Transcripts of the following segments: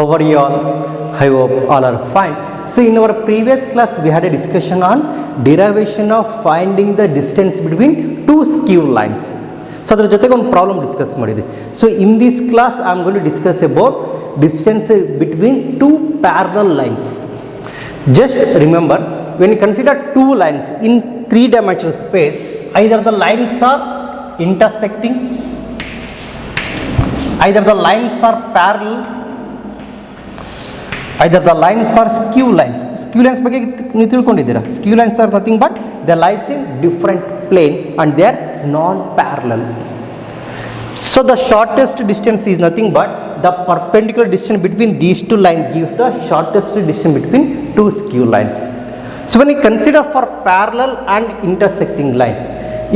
How are you all? I hope all are fine. So in our previous class we had a discussion on derivation of finding the distance between two skew lines. So ಅದರ ಜೊತೆಗೆ ಒಂದು problem discuss ಮಾಡಿದ್ವಿ. So in this class I am going to discuss about distance between two parallel lines. Just remember, when you consider two lines in three-dimensional space, either the lines are intersecting, either the lines are parallel, either the lines are skew lines. Skew lines ಬಗ್ಗೆ ನೀವು ತಿಳ್ಕೊಂಡಿದ್ದೀರಾ? Skew lines are nothing but they lies in different plane and they are non-parallel. So the shortest distance is nothing but the perpendicular distance between these two lines gives the shortest distance between two skew lines. So when you consider for parallel and intersecting line,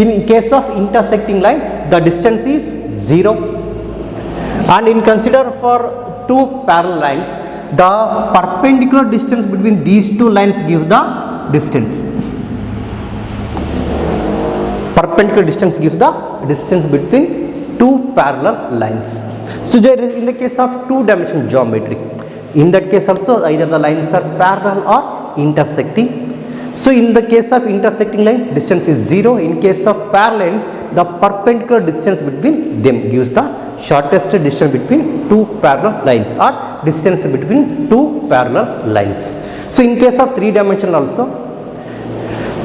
in case of intersecting line the distance is 0, and in consider for two parallel lines the perpendicular distance between these two lines gives the distance. Perpendicular distance gives the distance between two parallel lines. So in the case of two-dimensional geometry, in that case also either the lines are parallel or intersecting. So in the case of intersecting line distance is 0. In case of parallel lines the perpendicular distance between them gives the shortest distance between two parallel lines or distance between two parallel lines. So in case of three-dimensional also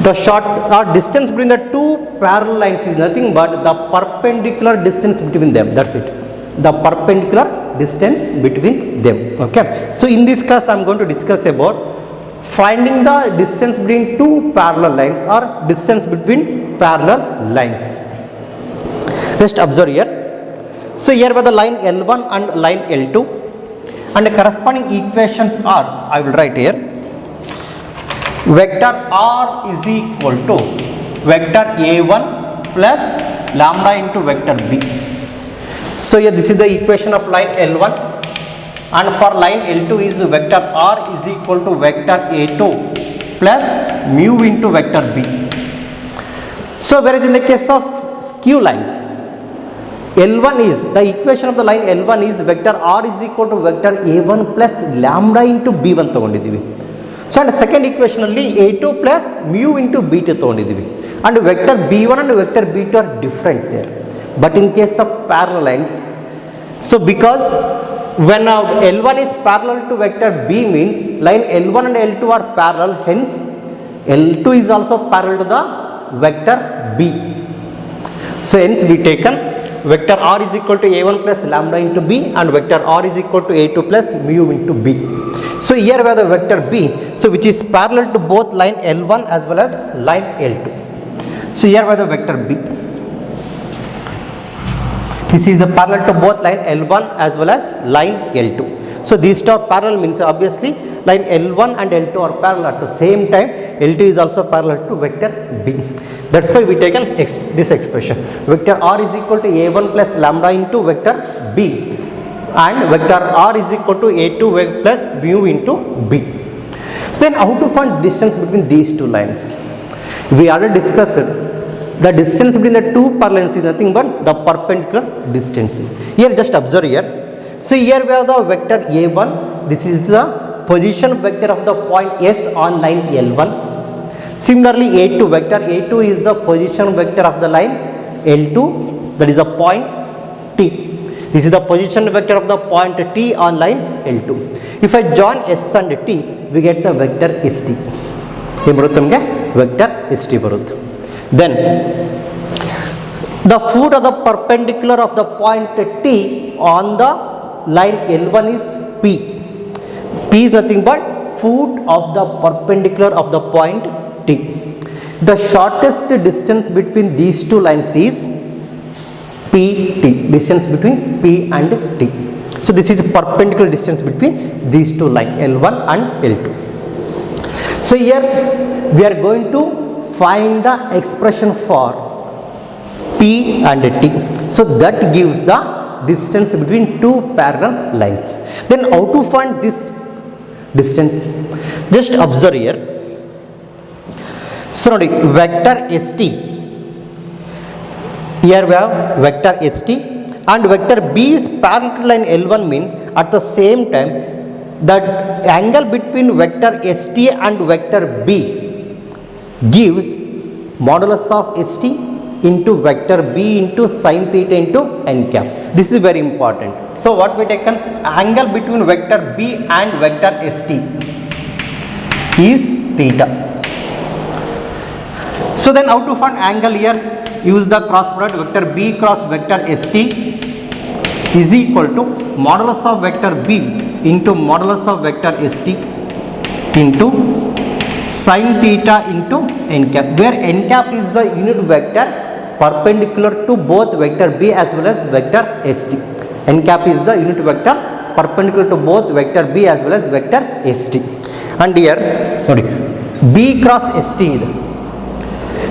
the short or distance between the two parallel lines is nothing but the perpendicular distance between them. That's it, the perpendicular distance between them. Okay, so in this class I am going to discuss about finding the distance between two parallel lines or distance between parallel lines. Just observe here. So here were the line L1 and line L2 and the corresponding equations are, I will write here, vector R is equal to vector A1 plus lambda into vector B. So here this is the equation of line L1, and for line L2 is vector R is equal to vector A2 plus mu into vector B. So whereas in the case of skew lines, L1 is, the equation of the line L1 is vector R is equal to vector A1 plus lambda into B1 ತಗೊಂಡಿದ್ದೀವಿ. So and second equation ಅಲ್ಲಿ A2 plus mu into B2 ತಗೊಂಡಿದ್ದೀವಿ, and vector B1 and vector B2 are different there. But in case of parallel lines, so because when L1 is parallel to vector B means line L1 and L2 are parallel, hence L2 is also parallel to the vector B. So hence we taken vector R is equal to A1 plus lambda into B and vector R is equal to A2 plus mu into B. So here we have the vector B, so which is parallel to both line L1 as well as line L2. So here we have the vector B. This is the parallel to both line L1 as well as line L2. So these two are parallel means obviously line L1 and L2 are parallel at the same time. L2 is also parallel to vector B. That's why we taken this expression. Vector R is equal to A1 plus lambda into vector B and vector R is equal to A2 plus mu into B. So then how to find distance between these two lines? We already discussed the distance between the two parallel lines is nothing but the perpendicular distance. Here just observe here. So here we have the vector A1. This is the position vector of the point S on line L1. Similarly A2 vector A2 is the position vector of the line L2, that is the point T. This is the position vector of the point T on line L2. If I join S and T we get the vector ST. Vector ST barut. Then the foot of the perpendicular of the point T on the line L1 is P. P is nothing but foot of the perpendicular of the point T. The shortest distance between these two lines is PT, distance between P and T. So this is perpendicular distance between these two lines L1 and L2. So here we are going to find the expression for P and T. So that gives the distance between two parallel lines. Then how to find this distance? Just observe here. So ನೋಡಿ vector ST, here we have vector ST and vector B is parallel to line L1 means at the same time the angle between vector ST and vector B gives modulus of ST into vector B into sin theta into n cap. This is very important. So what we taken, angle between vector B and vector ST is theta. So then how to find angle here? Use the cross product, vector B cross vector ST is equal to modulus of vector B into modulus of vector ST into sin theta into n cap, where n cap is the unit vector perpendicular to both vector B as well as vector ST. N cap is the unit vector perpendicular to both vector B as well as vector ST. And here, sorry, B cross ST.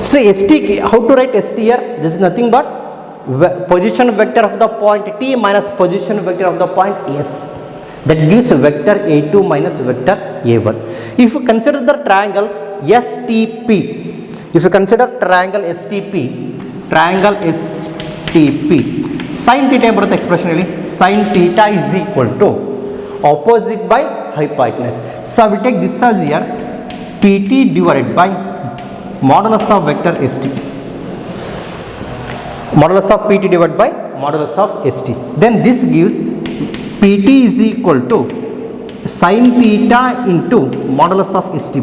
So ST, how to write ST here? This is nothing but position vector of the point T minus position vector of the point S. That gives vector A2 minus vector A1. If you consider the triangle STP, if you consider triangle STP, sin theta brought expression really, sin theta is equal to opposite by hypotenuse. So we take this as here PT divided by modulus of vector ST. Modulus of PT divided by modulus of ST. Then this gives PT is equal to sin theta into modulus of ST.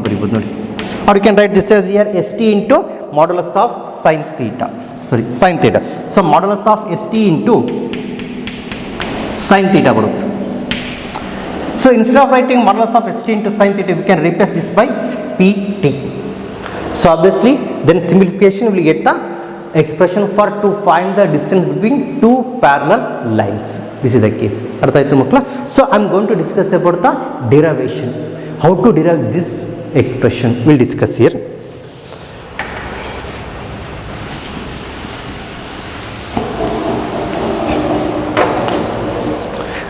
Or you can write this as here ST into modulus of sin theta. Sorry, sin theta. So modulus of ST into sin theta. So instead of writing modulus of ST into sin theta, we can replace this by PT. So obviously, then simplification will get the expression for to find the distance between two parallel lines. This is the case. So I am going to discuss about the derivation. How to derive this expression we will discuss here.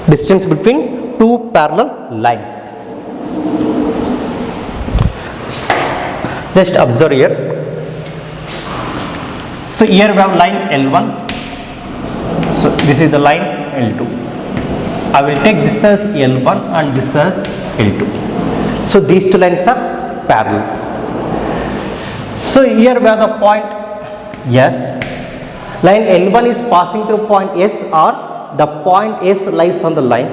Distance between two parallel lines. Just observe here. So here we have line L1. So this is the line L2. I will take this as L1 and this as L2. So these two lines are parallel. So here we have the point S. Line L1 is passing through point S, or the point S lies on the line.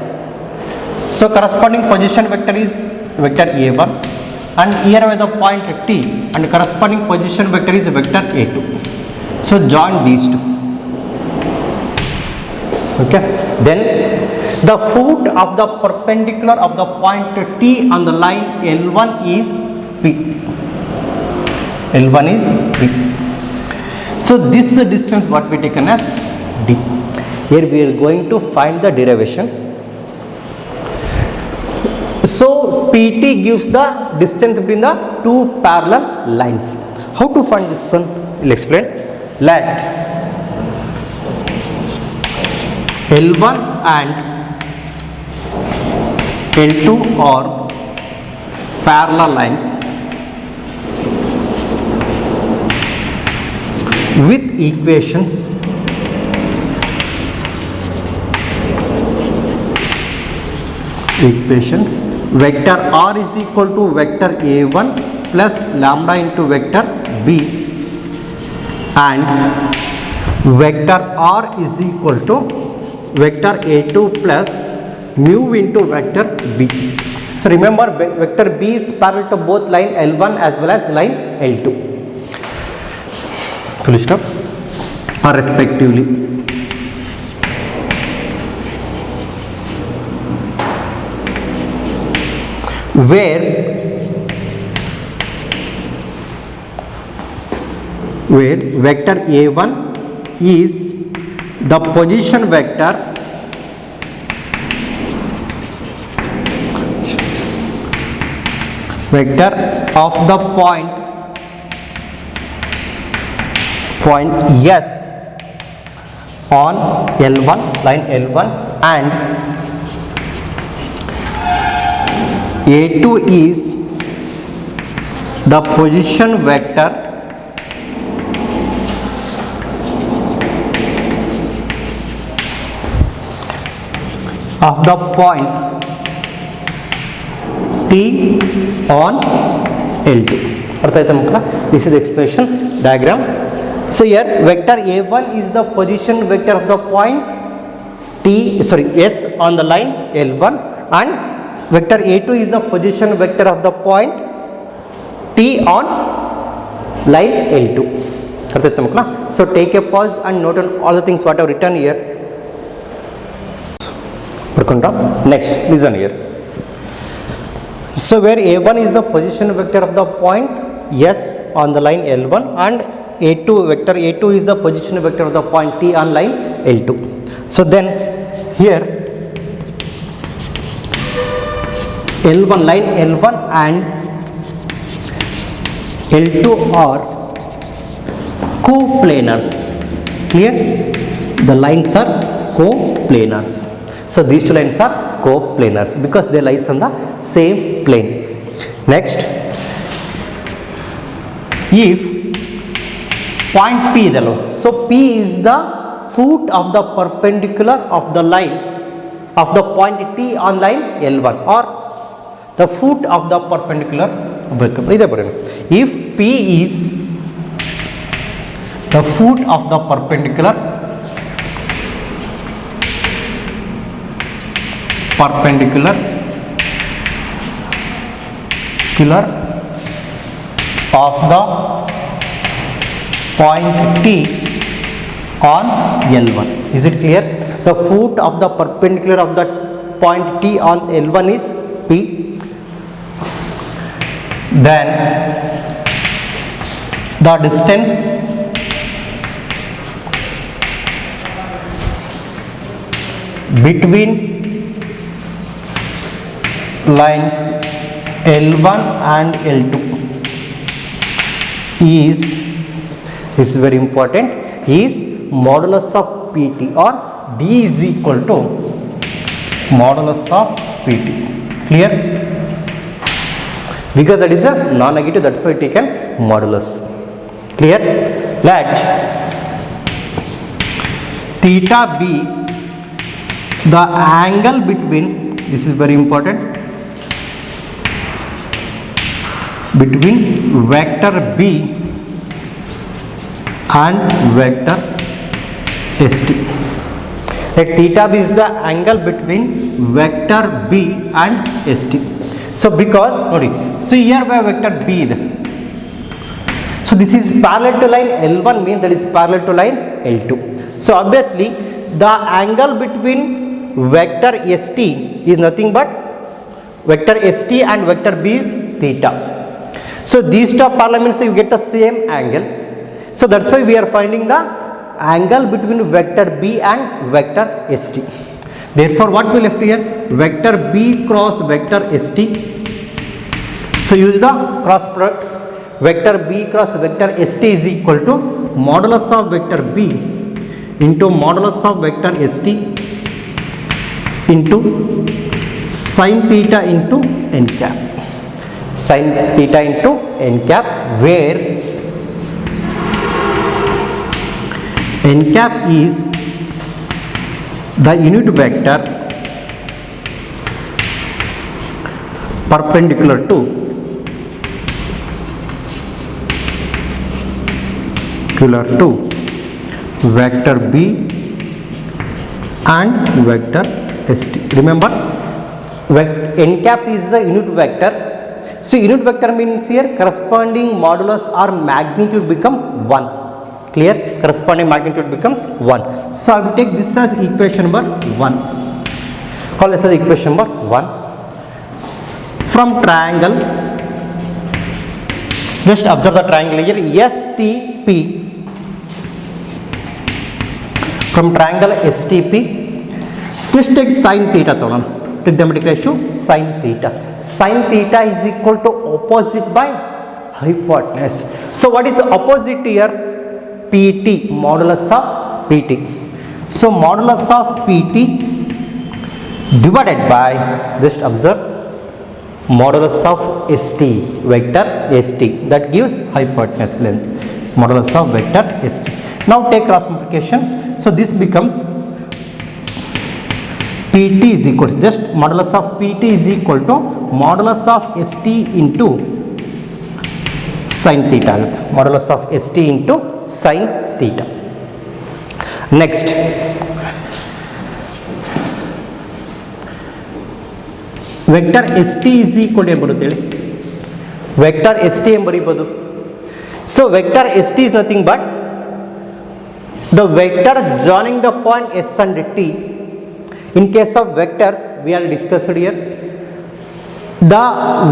So corresponding position vector is vector A1, and here we have the point T, and corresponding position vector is vector A2. So join these two. Okay. Then the foot of the perpendicular of the point T on the line L1 is P. L1 is P. So this distance what we taken as D. Here we are going to find the derivation. So PT gives the distance between the two parallel lines. How to find this one? We'll explain. Let L1 and L2 are parallel lines with equations vector R is equal to vector A1 plus lambda into vector B, and vector R is equal to vector A2 plus mu into vector B. So remember, vector B is parallel to both line L1 as well as line L2. Full stop, or respectively. Where vector A1 is the position vector of the point S on L1, line L1, and A2 is the position vector of the point T on L2. ಅರ್ಥ ಆಯ್ತಾ ಮಕ್ಕಳ? This is the expression diagram. So here vector A1 is the position vector of the point S on the line L1, and vector A2 is the position vector of the point T on line L2. ಅರ್ಥ ಆಯ್ತಾ ಮಕ್ಕಳ? So take a pause and note on all the things what I have written here. Next, listen here. So where A1 is the position vector of the point S on the line L1, and vector A2 is the position vector of the point T on line L2. So then here L1, line L1 and L2 are coplanars. Clear? The lines are coplanars. So these two lines are coplanars because they lies on the same plane. Next, if point P is alone, so P is the foot of the perpendicular of the line of the point T on line L1, or the foot of the perpendicular. If P is the foot of the perpendicular of the point T on L1. Is it clear? The foot of the perpendicular of the point T on L1 is P. Then the distance between lines L1 and L2 is, this is very important, is modulus of PT, or D is equal to modulus of PT. Clear? Because that is a non-negative, that's why taken modulus. Clear? Let theta be the angle between, this is very important, between vector B and vector ST. Let theta B is the angle between vector B and ST. So because, so here we have vector B. So this is parallel to line L1, means that is parallel to line L2. So obviously the angle between vector ST is nothing but vector ST and vector B is theta. So these two parallel means you get the same angle. So that's why we are finding the angle between vector B and vector ST. Therefore what we left here? Vector B cross vector ST. So use the cross product. Vector B cross vector ST is equal to modulus of vector B into modulus of vector ST into sin theta into n cap. Sin theta into n cap, where n cap is the unit vector perpendicular to vector B and vector ST. Remember, n cap is the unit vector. So unit vector means here corresponding modulus or magnitude become 1. Clear? Corresponding magnitude becomes 1. So I will take this as equation number 1. Call this as equation number 1. From triangle, just observe the triangle here STP. From triangle STP, just take sin theta. Trigonometric ratio sin theta. Sin theta is equal to opposite by hypotenuse. So what is opposite here? PT, modulus of PT. So modulus of PT divided by, just observe, modulus of ST, vector ST, that gives hypotenuse length, modulus of vector ST. Now take cross multiplication. So this becomes pt is equal to just modulus of pt is equal to modulus of st into sin theta ಆಗುತ್ತೆ. modulus of st into sin theta. next vector S T is equal ಏನು ಬರುತ್ತೆ ಹೇಳಿ, vector S T ಏನು ಬರೀಬೋದು. So vector S T is nothing but the vector joining the point S and T. In case of vectors we are discussed here the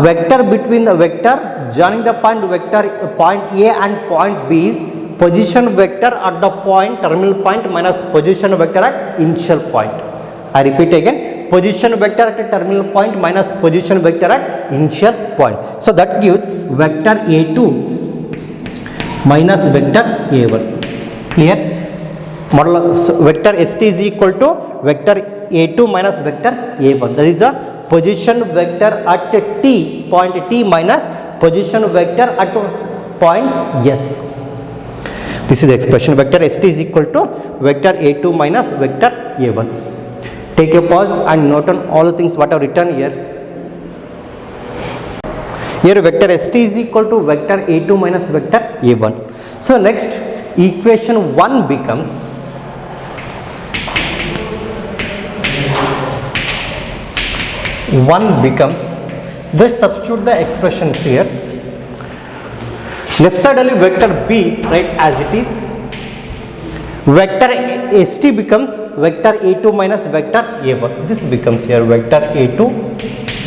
vector between the vector joining the point A and point B is position vector at the point terminal point minus position vector at initial point. I repeat again, position vector at a terminal point minus position vector at initial point. So that gives vector A2 minus vector A1. Clear? Modulus vector ST is equal to vector A2 minus vector A1. That is the position vector at t point t minus position vector at point S. This is the expression vector st is equal to vector a2 minus vector a1. Take a pause and note on all the things what are written here. Here vector st is equal to vector a2 minus vector a1. So next equation 1 becomes just substitute the expressions here. Left side only vector b write as it is. Vector st becomes vector a2 minus vector a1. This becomes here vector a2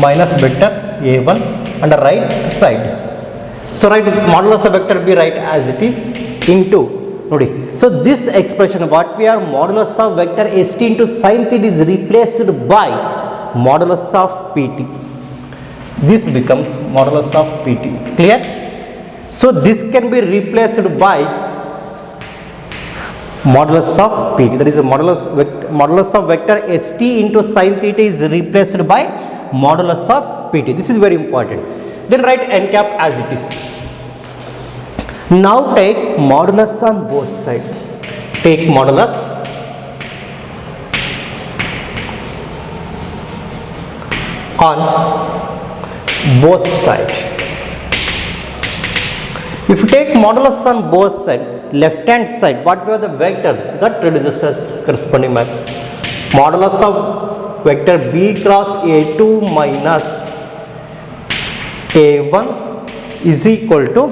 minus vector a1 on the right side. So write modulus of vector b write as it is into nodi. So this expression what we are modulus of vector st into sin theta is replaced by modulus of pt. This becomes modulus of pt. Clear? So this can be replaced by modulus of pt. That is a modulus of vector st into sin theta is replaced by modulus of pt. This is very important. Then write n cap as it is. Now take modulus on both sides. Take modulus on both sides. If you take modulus on both sides, left hand side, what were the vector that reduces as corresponding map? Modulus of vector b cross a2 minus a1 is equal to,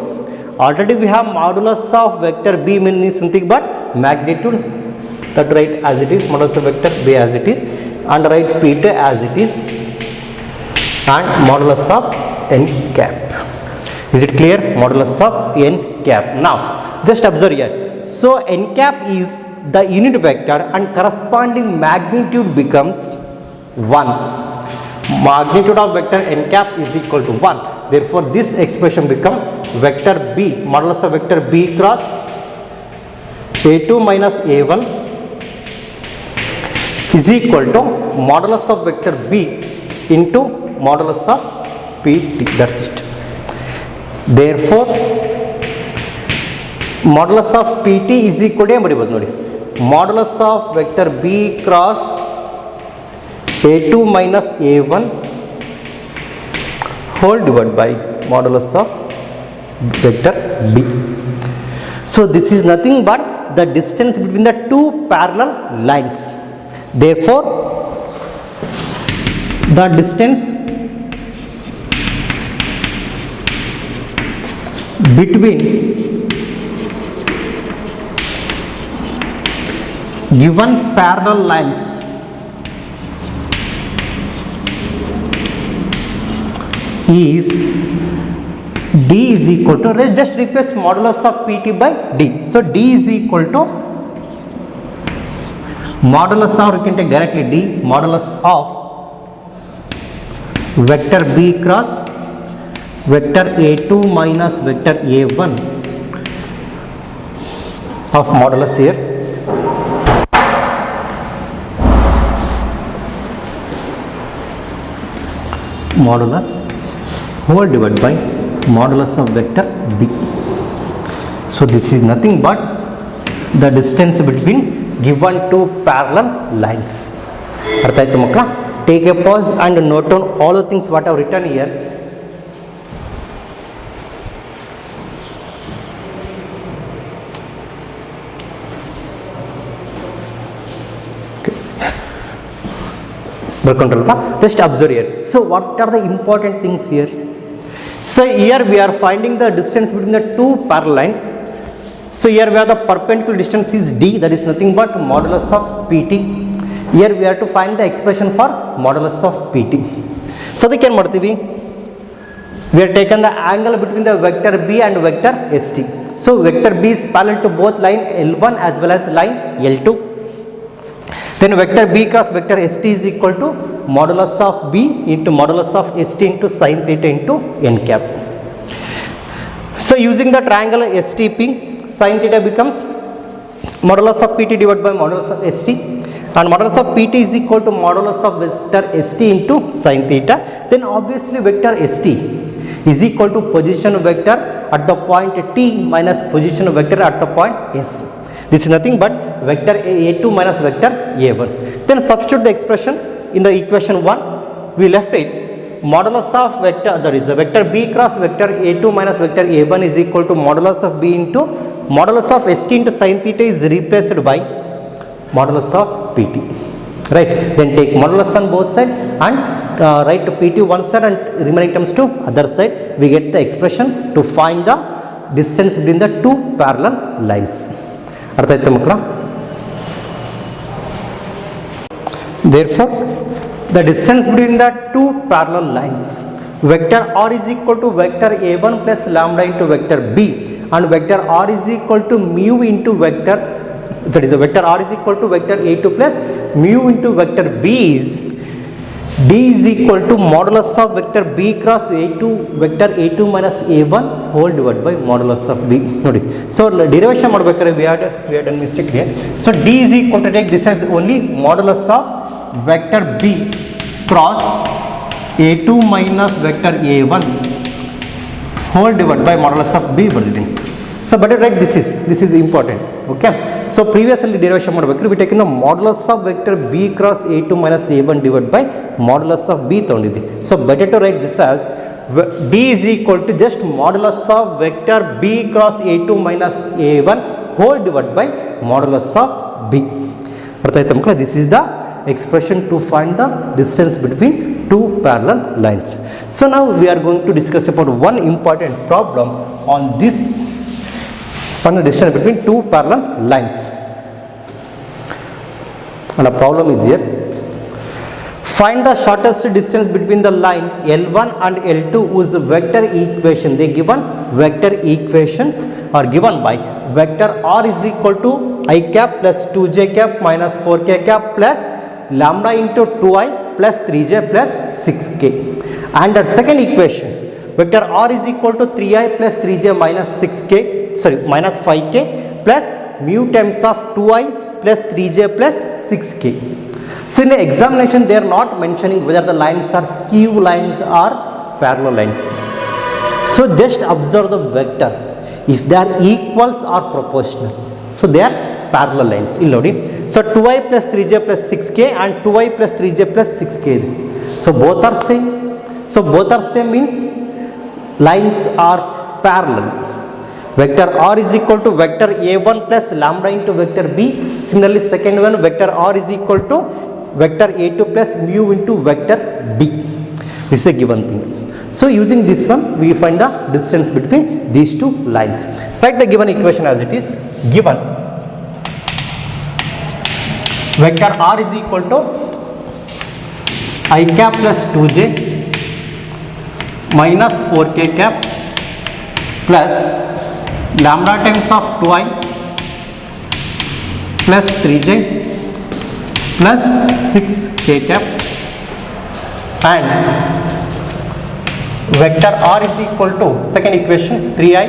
already we have modulus of vector b means something but magnitude, that write as it is, modulus of vector b as it is, and write p2 as it is, and modulus of n cap. Is it clear? Modulus of n cap. Now just observe here. So n cap is the unit vector and corresponding magnitude becomes 1. Magnitude of vector n cap is equal to 1. Therefore this expression become vector b, modulus of vector b cross a2 minus a1 is equal to modulus of vector b into modulus of pt. That's it. Therefore modulus of pt is equal to modulus of vector b cross a2 minus a1 whole divided by modulus of vector b. So this is nothing but the distance between the two parallel lines. Therefore the distance between given parallel lines is d is equal to, just replace modulus of pt by d. So d is equal to modulus of, you can take directly d, modulus of vector b cross vector a2 minus vector a1 of modulus here modulus whole divided by modulus of vector b. So this is nothing but the distance between given two parallel lines. ಅರ್ಥ ಆಯ್ತು ಮಕ್ಕಳ? Take a pause and note down all the things what have return here. ಬರ್ಕೊಂಡ್ರಲ್ವಾ? Just observe here. So what are the important things here? So here we are finding the distance between the two parallel lines. So here we have the perpendicular distance is d, that is nothing but modulus of pt. Here we have to find the expression for modulus of pt. So ಅದಕ್ಕೆ ಏನು ಮಾಡ್ತೀವಿ? We have taken the angle between the vector b and vector st. So vector b is parallel to both line L1 as well as line L2. Then vector b cross vector st is equal to modulus of b into modulus of st into sin theta into n cap. So using the triangle STP, sin theta becomes modulus of pt divided by modulus of st, and modulus of pt is equal to modulus of vector st into sin theta. Then obviously vector st is equal to position vector at the point t minus position vector at the point s. This is nothing but vector a2 minus vector a1. Then substitute the expression in the equation 1. We left it modulus of vector, that is the vector b cross vector a2 minus vector a1 is equal to modulus of b into modulus of st into sin theta is replaced by modulus of pt. Right? Then take modulus on both sides and write pt one side and remaining terms to other side. We get the expression to find the distance between the two parallel lines. ಅರ್ಥ ಆಯ್ತು ಮಕ್ಕಳ? Therefore, the distance between the two parallel lines, vector r is equal to vector a1 plus lambda into vector b, and vector r is equal to mu into vector, that is vector r is equal to vector a2 plus mu into vector b is d is equal to modulus of vector b cross a2 vector a2 minus a1 whole divided by modulus of b. ನೋಡಿ, so derivation ಮಾಡಬೇಕಾದ್ರೆ we had done mistake here. So d is equal to, take this as only modulus of vector b cross a2 minus vector a1 whole divided by modulus of b ಬರ್ದಿದ್ದೀನಿ. So better write this is important. Okay, so previously derivation ಮಾಡಬೇಕಾದ್ರೆ we taken the modulus of vector b cross a2 minus a1 divided by modulus of b ತಗೊಂಡಿದ್ವಿ. So better to write this as d is equal to just modulus of vector b cross a2 minus a1 whole divided by modulus of b. ಅರ್ಥ ಆಯ್ತಾ ಮಕ್ಕಳ? This is the expression to find the distance between two parallel lines. So now we are going to discuss about one important problem on this, find the distance between two parallel lines. And the problem is here, find the shortest distance between the line L1 and L2 whose vector equation, they given vector equations are given by vector r is equal to I cap plus 2j cap minus 4k cap plus lambda into 2i plus 3j plus 6k, and the second equation vector r is equal to 3i plus 3j minus 6k, sorry minus 5k plus mu times of 2i plus 3j plus 6k. So in the examination they are not mentioning whether the lines are skew lines or parallel lines. So just observe the vector, if they are equals or proportional, so they are parallel lines. ಇಲ್ಲಿ ನೋಡಿ, so 2i plus 3j plus 6k and 2i plus 3j plus 6k. So both are same. So both are same means lines are parallel. Vector r is equal to vector a1 plus lambda into vector b. Similarly second one, vector r is equal to vector a2 plus mu into vector b. This is a given thing. So using this one we find the distance between these two lines. Write the given equation as it is given. Vector r is equal to I cap plus 2j minus 4k cap plus lambda times of 2i plus 3j plus 6k cap, and vector r is equal to second equation 3i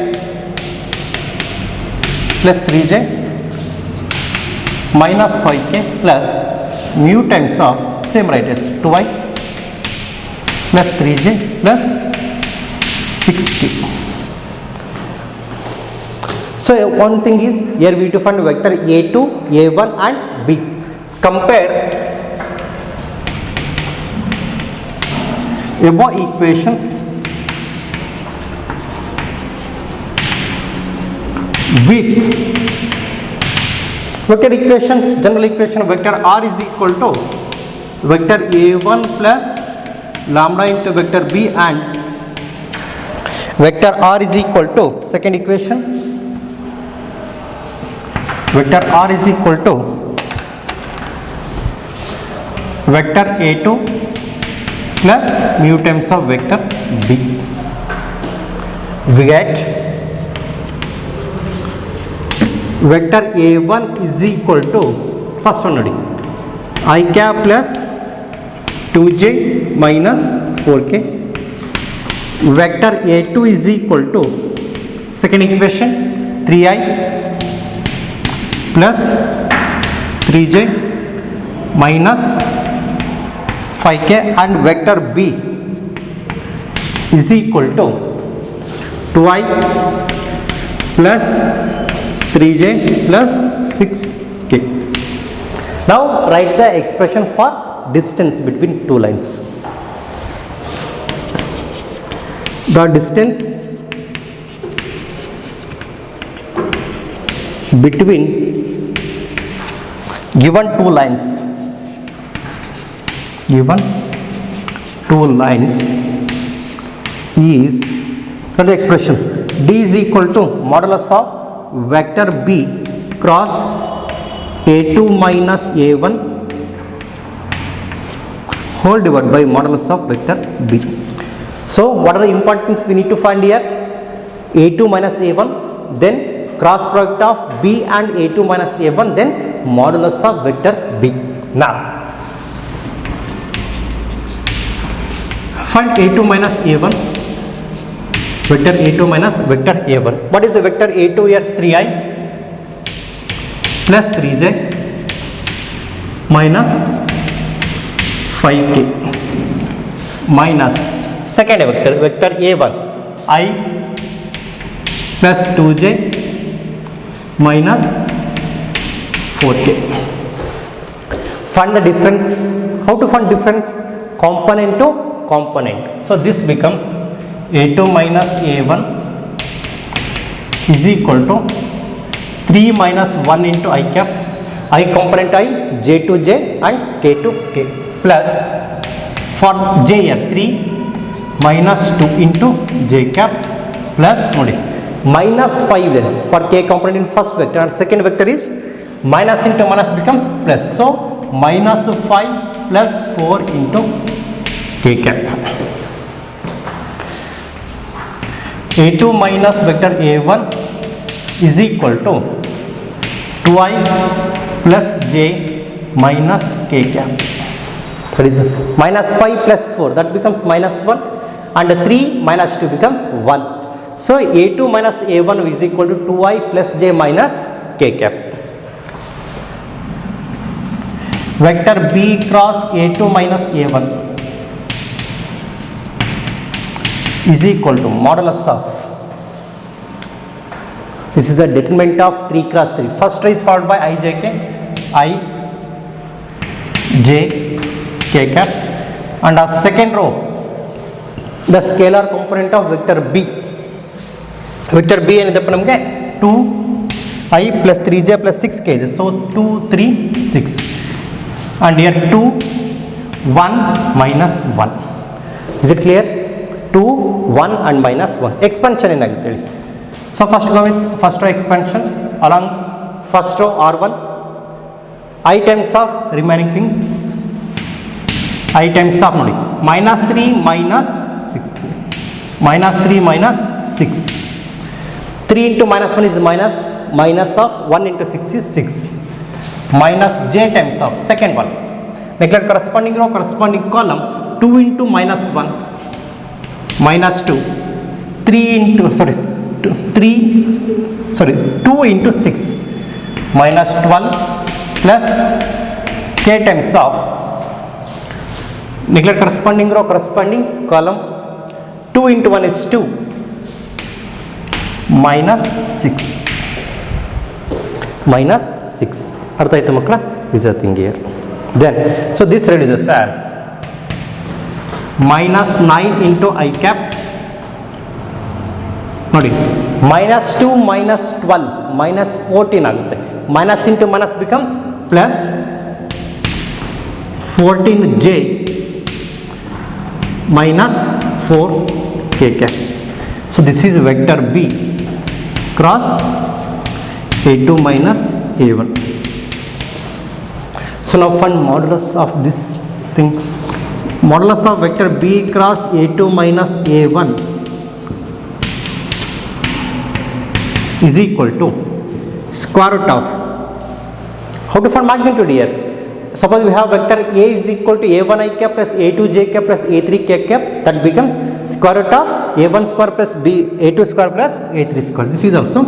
plus 3j minus 5k plus mu times of same right as 2i plus 3j plus 6k. So one thing is here we have to find vector a2, a1 and b. Compare above equations with vector equations, general equation vector r is equal to vector a1 plus lambda into vector b, and vector r is equal to second equation vector r is equal to vector a2 plus mu times of vector b. We get vector a1 is equal to first one nodi I cap plus 2j minus 4k. Vector a2 is equal to second equation 3i plus 3j minus 5k, and vector b is equal to 2i plus 3j plus 6k. Now write the expression for distance between two lines. The distance between given two lines is, what is the expression? D is equal to modulus of vector b cross a2 minus a1 whole divided by modulus of vector b. So what are the importance we need to find here? a2 minus a1, then cross product of b and a2 minus a1, then modulus of vector b. Now find a2 minus a1, vector a2 minus vector a1. What is the vector a2 here? 3i plus 3j minus 5k minus second vector a1 I plus 2j minus 4k. Find the difference. How to find difference? Component to component. So this becomes a2 minus a1 is equal to 3 minus 1 into I cap, I component I, j to j and k to k, plus for j here 3 minus 2 into j cap plus minus 5 then for k component in first vector, and second vector is minus into minus becomes plus. So minus 5 plus 4 into k cap. a2 minus vector a1 is equal to 2i plus j minus k cap. That is minus 5 plus 4, that becomes minus 1, and 3 minus 2 becomes 1. So a2 minus a1 is equal to 2i plus j minus k cap. Vector b cross a2 minus a1 is equal to modulus of, this is the determinant of 3 cross 3. First row is followed by ijk, I j k cap, and a second row the scalar component of vector b. Vector b ಏನಂತಪ್ಪ ನಮಗೆ 2i plus 3j plus 6k ಇದೆ. So 2 3 6, and here 2 1 minus 1. Is it clear? 2 1 and minus 1. Expansion ಏನಾಗುತ್ತೆ ಹೇಳಿ? So first go with first row expansion along first row r1, I times of remaining thing, I times of minus 3 minus 6, minus 3 minus 6, 3 into minus 1 is minus, minus of 1 into 6 is 6, minus j times of second one, neglect corresponding row corresponding column, 2 into minus 1 minus 2, 2 into 6 minus 12 plus k times of, neglect corresponding row corresponding column, 2 into 1 is 2 minus 6 minus 6. ಅರ್ಥ ಆಯ್ತು ಮಕ್ಕಳ? is a thing here. Then so this reduces as minus 9 into I cap ನೋಡಿ -2 minus 12 minus 14 ಆಗುತ್ತೆ. minus into minus becomes plus 14j minus 4k cap. So this is vector B cross A2 minus A1. So now find modulus of this thing. Modulus of vector B cross A2 minus A1 is equal to square root of, how to find magnitude here? Suppose we have vector A is equal to A1 I cap plus A2 j cap plus A3 k cap, that becomes square root of A1 square plus B A2 square plus A3 square. This is also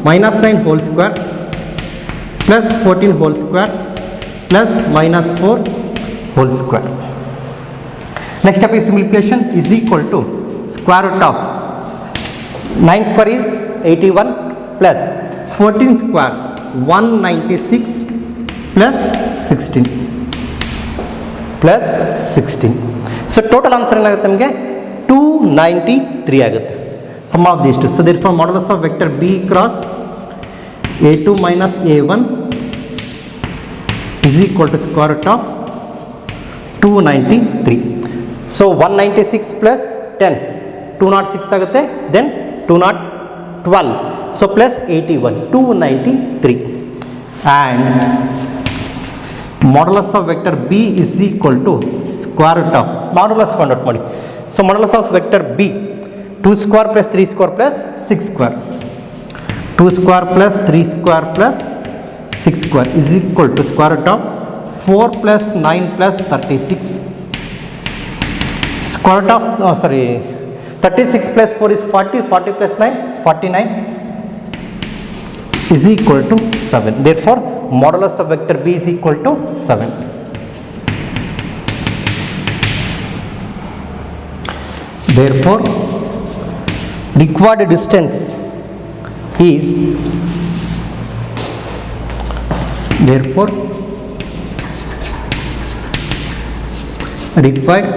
minus 9 whole square plus 14 whole square plus minus 4 whole square. Next step is simplification, is equal to square root of 9 square is 81 plus 14 square 196 plus 16 plus 16. So total answer ಏನಾಗುತ್ತೆ ನಮಗೆ 293 ಆಗುತ್ತೆ. Sum of these two. So therefore modulus of vector B cross A2 minus A1 is equal to square root of 293. So 196 plus 10 206 ಆಗುತ್ತೆ, then 212, so plus 81 293, and modulus of vector B is equal to square root of, modulus find out ಮಾಡಿ. So modulus of vector B 2 square plus 3 square plus 6 square, 2 square plus 3 square plus 6 square is equal to square root of 4 plus 9 plus 36. Square root of 36 plus 4 is 40, 40 plus 9 49 is equal to 7. Therefore modulus of vector B is equal to 7. Therefore required distance is, therefore required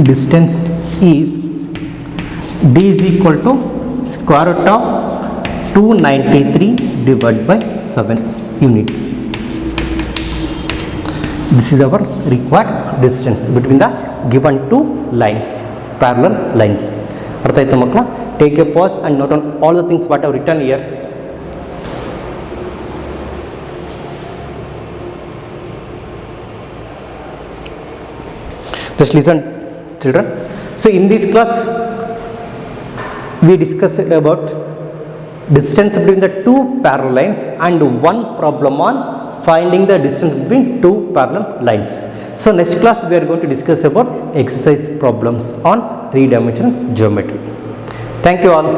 distance is D is equal to square root of 293 divided by 7 units. This is our required distance between the given two lines, parallel lines. ಅರ್ಥ ಆಯ್ತು ಮಕ್ಕಳ? Take a pause and note on all the things what I have written here. Just listen, children. So in this class we discussed about distance between the two parallel lines and one problem on finding the distance between two parallel lines. So next class we are going to discuss about exercise problems on 3-dimensional geometry. Thank you all.